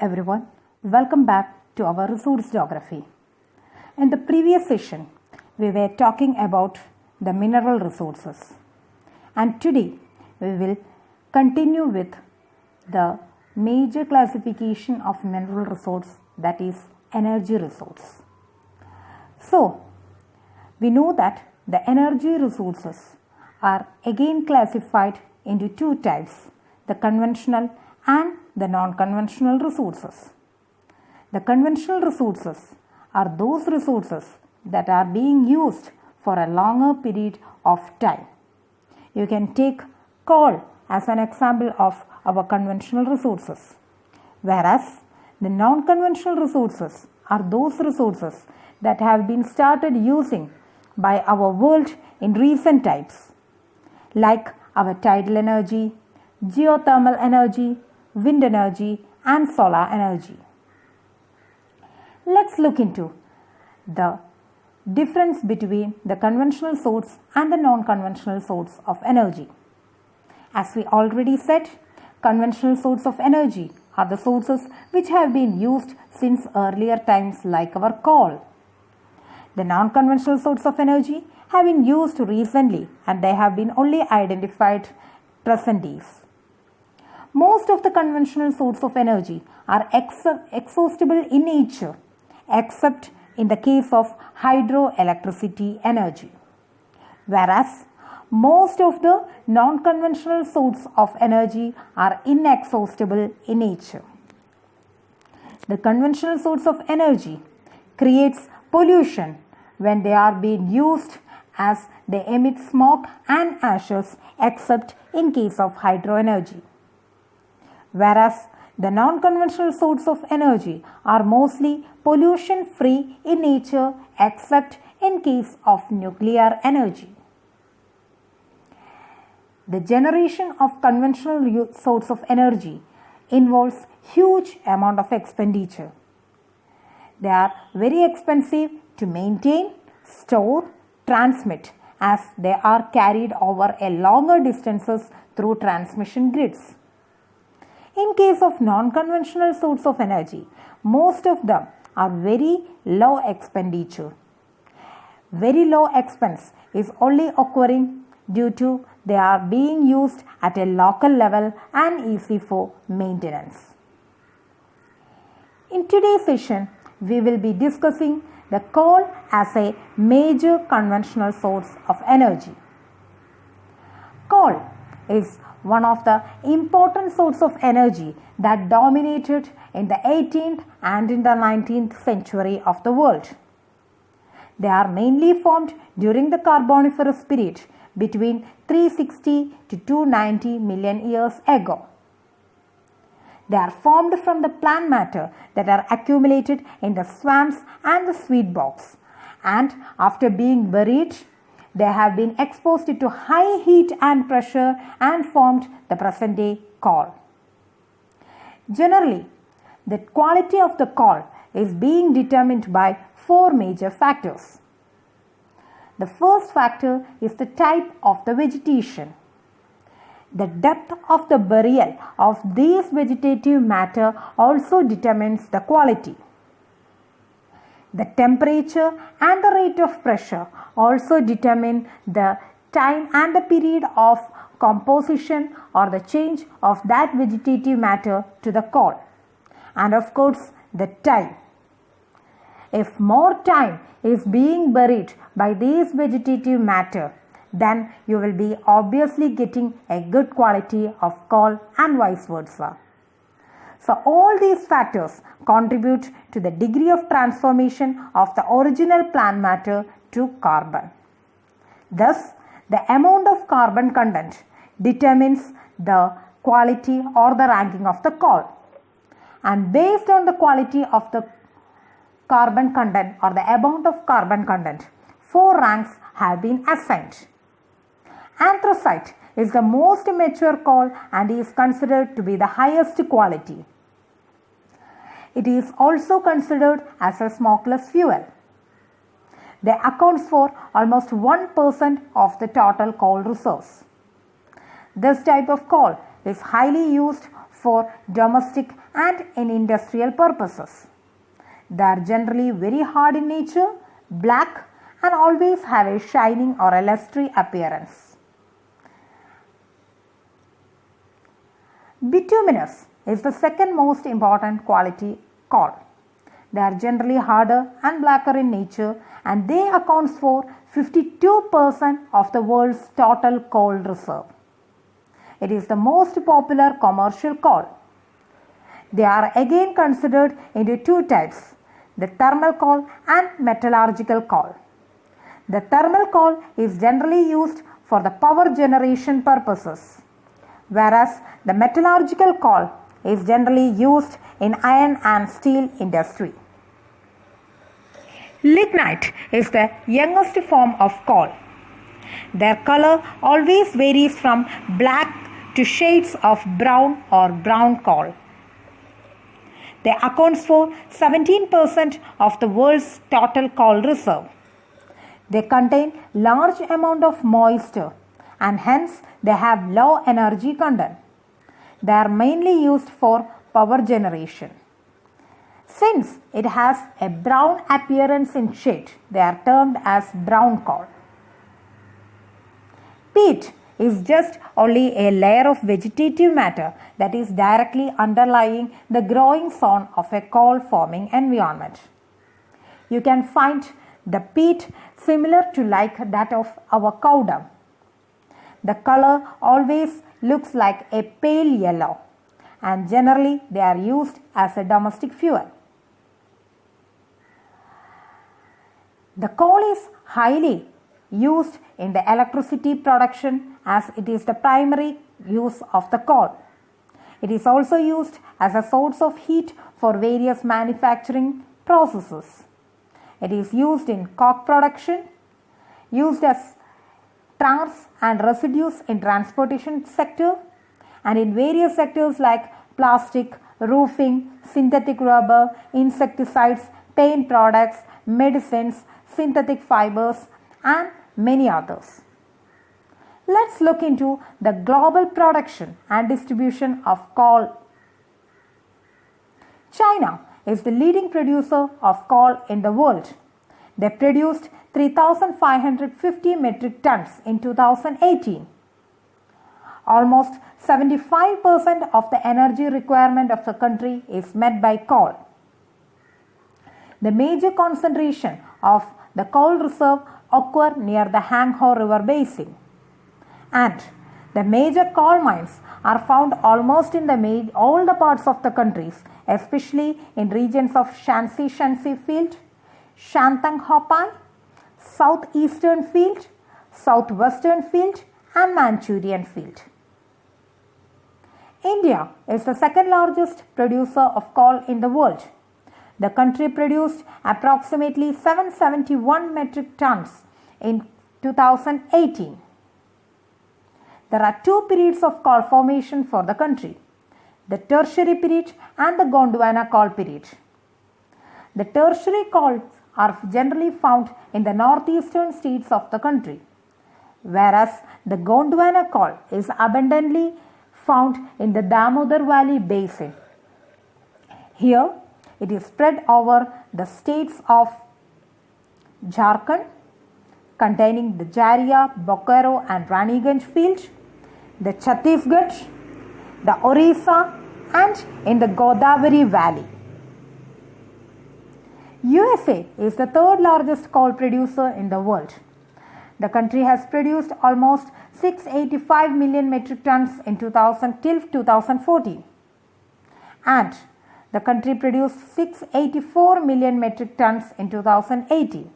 everyone, welcome back to our resource geography. In the previous session, we were talking about the mineral resources, and today we will continue with the major classification of mineral resource, that is energy resource. So, we know that the energy resources are again classified into two types, the conventional and the non-conventional resources. The conventional resources are those resources that are being used for a longer period of time. You can take coal as an example of our conventional resources, whereas the non-conventional resources are those resources that have been started using by our world in recent times, like our tidal energy, geothermal energy, wind energy and solar energy. Let's look into the difference between the conventional source and the non-conventional source of energy. As we already said, conventional source of energy are the sources which have been used since earlier times, like our coal. The non-conventional source of energy have been used recently and they have been only identified present days. Most of the conventional sources of energy are exhaustible in nature, except in the case of hydroelectricity energy, whereas most of the non-conventional sources of energy are inexhaustible in nature. The conventional source of energy creates pollution when they are being used, as they emit smoke and ashes, except in case of hydro energy. Whereas the non-conventional sources of energy are mostly pollution-free in nature, except in case of nuclear energy. The generation of conventional source of energy involves huge amount of expenditure. They are very expensive to maintain, store, transmit, as they are carried over a longer distances through transmission grids. In case of non-conventional source of energy, most of them are very low expenditure. Very low expense is only occurring due to they are being used at a local level and easy for maintenance. In today's session, we will be discussing the coal as a major conventional source of energy. Coal is one of the important sources of energy that dominated in the 18th and in the 19th century of the world. They are mainly formed during the Carboniferous period between 360 to 290 million years ago. They are formed from the plant matter that are accumulated in the swamps and the sweet bogs, and after being buried, they have been exposed to high heat and pressure and formed the present day coal. Generally, the quality of the coal is being determined by four major factors. The first factor is the type of the vegetation. The depth of the burial of these vegetative matter also determines the quality. The temperature and the rate of pressure also determine the time and the period of composition or the change of that vegetative matter to the coal. And of course, the time. If more time is being buried by this vegetative matter, then you will be obviously getting a good quality of coal and vice versa. So all these factors contribute to the degree of transformation of the original plant matter to carbon. Thus, the amount of carbon content determines the quality or the ranking of the coal. And based on the quality of the carbon content or the amount of carbon content, four ranks have been assigned. Anthracite is the most mature coal and is considered to be the highest quality. It is also considered as a smokeless fuel. They account for almost 1% of the total coal reserves. This type of coal is highly used for domestic and in industrial purposes. They are generally very hard in nature, black, and always have a shining or a lustre appearance. Bituminous is the second most important quality coal. They are generally harder and blacker in nature, and they account for 52% of the world's total coal reserve. It is the most popular commercial coal. They are again considered into two types, the thermal coal and metallurgical coal. The thermal coal is generally used for the power generation purposes, whereas the metallurgical coal is generally used in iron and steel industry. Lignite is the youngest form of coal. Their color always varies from black to shades of brown or brown coal. They account for 17% of the world's total coal reserve. They contain large amount of moisture and hence they have low energy content. They are mainly used for power generation. Since it has a brown appearance in shade, they are termed as brown coal. Peat is just only a layer of vegetative matter that is directly underlying the growing zone of a coal forming environment. You can find the peat similar to like that of our cow dung. The color always looks like a pale yellow, and generally they are used as a domestic fuel. The coal is highly used in the electricity production as it is the primary use of the coal. It is also used as a source of heat for various manufacturing processes. It is used in coke production, used as tars and residues in transportation sector, and in various sectors like plastic, roofing, synthetic rubber, insecticides, paint products, medicines, synthetic fibers, and many others. Let's look into the global production and distribution of coal. China is the leading producer of coal in the world. They produced 3,550 metric tons in 2018. Almost 75% of the energy requirement of the country is met by coal. The major concentration of the coal reserve occur near the Hangho River basin, and the major coal mines are found almost in all the parts of the countries, especially in regions of Shanxi Field, Shantung Hopai, Southeastern Field, Southwestern Field, and Manchurian Field. India is the second largest producer of coal in the world. The country produced approximately 771 metric tons in 2018. There are two periods of coal formation for the country, the tertiary period and the Gondwana coal period. The tertiary coals are generally found in the northeastern states of the country, whereas the Gondwana coal is abundantly found in the Damodar Valley basin. Here, it is spread over the states of Jharkhand, containing the Jharia, Bokaro and Raniganj field, the Chhattisgarh, the Orissa, and in the Godavari Valley. USA is the third largest coal producer in the world. The country has produced almost 685 million metric tons in 2000 till 2014, and the country produced 684 million metric tons in 2018.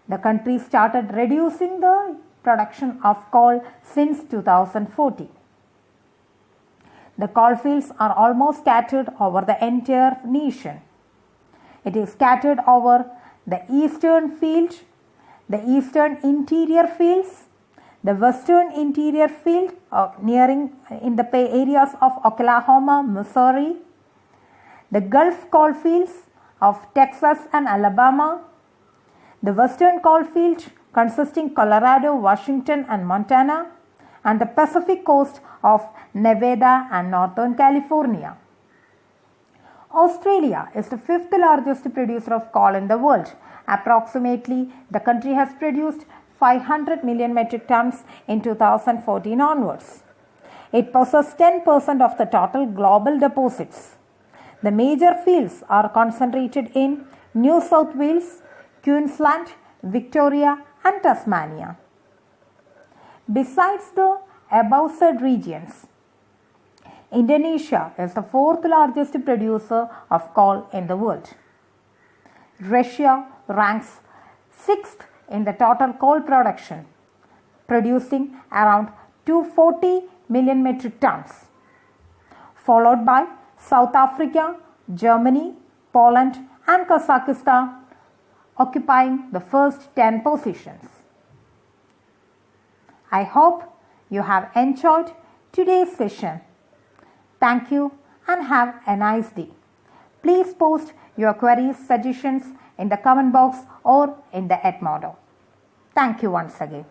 The country started reducing the production of coal since 2014. The coal fields are almost scattered over the entire nation. It is scattered over the eastern field, the eastern interior fields, the western interior field nearing in the areas of Oklahoma, Missouri, the Gulf coal fields of Texas and Alabama, the western coal field consisting Colorado, Washington and Montana, and the Pacific coast of Nevada and Northern California. Australia is the fifth largest producer of coal in the world. Approximately, the country has produced 500 million metric tons in 2014 onwards. It possesses 10% of the total global deposits. The major fields are concentrated in New South Wales, Queensland, Victoria, and Tasmania. Besides the above said regions, Indonesia is the fourth largest producer of coal in the world. Russia ranks sixth in the total coal production, producing around 240 million metric tons, followed by South Africa, Germany, Poland, and Kazakhstan, occupying the first 10 positions. I hope you have enjoyed today's session. Thank you and have a nice day. Please post your queries, suggestions in the comment box or in the Edmodo. Thank you once again.